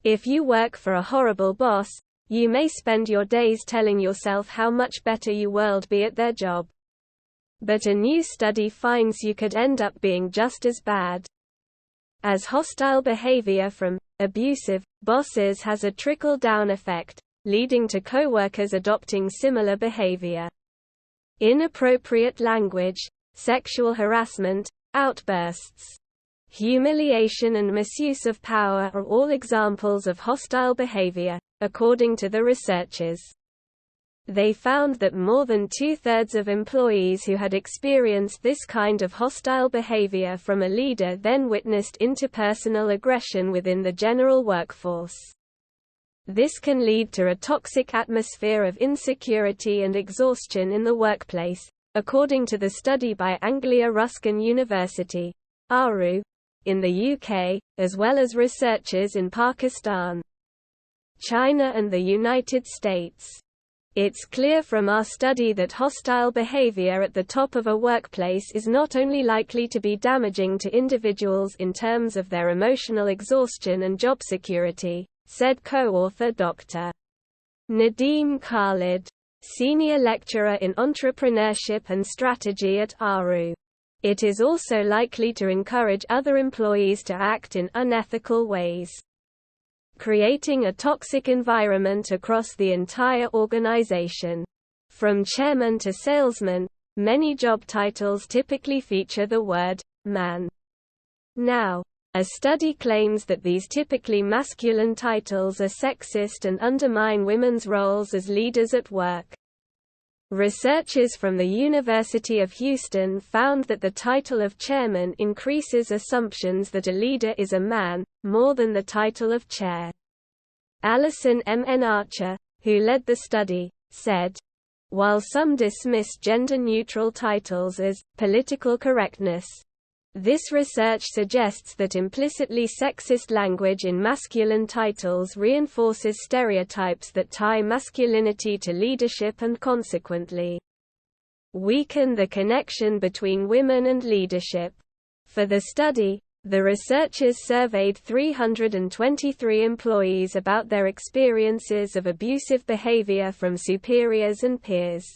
If you work for a horrible boss, you may spend your days telling yourself how much better you will be at their job. But a new study finds you could end up being just as bad. As hostile behavior from abusive bosses has a trickle-down effect, leading to coworkers adopting similar behavior. Inappropriate language, sexual harassment, outbursts, humiliation and misuse of power are all examples of hostile behavior, according to the researchers. They found that more than 2/3 of employees who had experienced this kind of hostile behavior from a leader then witnessed interpersonal aggression within the general workforce. This can lead to a toxic atmosphere of insecurity and exhaustion in the workplace, according to the study by Anglia Ruskin University, ARU, in the UK, as well as researchers in Pakistan, China and the United States. It's clear from our study that hostile behavior at the top of a workplace is not only likely to be damaging to individuals in terms of their emotional exhaustion and job security, said co-author Dr. Nadeem Khalid, senior lecturer in entrepreneurship and strategy at ARU. It is also likely to encourage other employees to act in unethical ways, creating a toxic environment across the entire organization. From chairman to salesman, many job titles typically feature the word man. Now, a study claims that these typically masculine titles are sexist and undermine women's roles as leaders at work. Researchers from the University of Houston found that the title of chairman increases assumptions that a leader is a man, more than the title of chair. Alison M. N. Archer, who led the study, said, "While some dismiss gender-neutral titles as political correctness, this research suggests that implicitly sexist language in masculine titles reinforces stereotypes that tie masculinity to leadership and consequently weaken the connection between women and leadership." For the study, the researchers surveyed 323 employees about their experiences of abusive behavior from superiors and peers,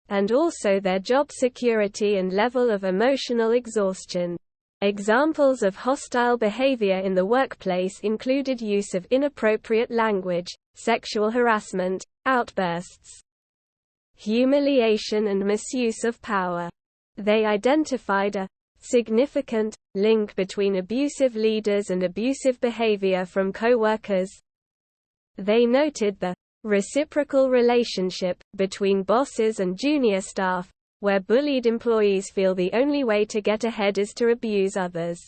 and also their job security and level of emotional exhaustion. Examples of hostile behavior in the workplace included use of inappropriate language, sexual harassment, outbursts, humiliation and misuse of power. They identified a significant link between abusive leaders and abusive behavior from coworkers. They noted the reciprocal relationship between bosses and junior staff, where bullied employees feel the only way to get ahead is to abuse others.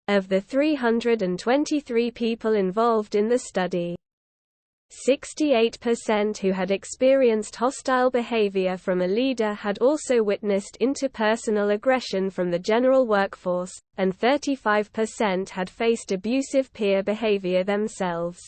Of the 323 people involved in the study, 68% who had experienced hostile behavior from a leader had also witnessed interpersonal aggression from the general workforce, and 35% had faced abusive peer behavior themselves.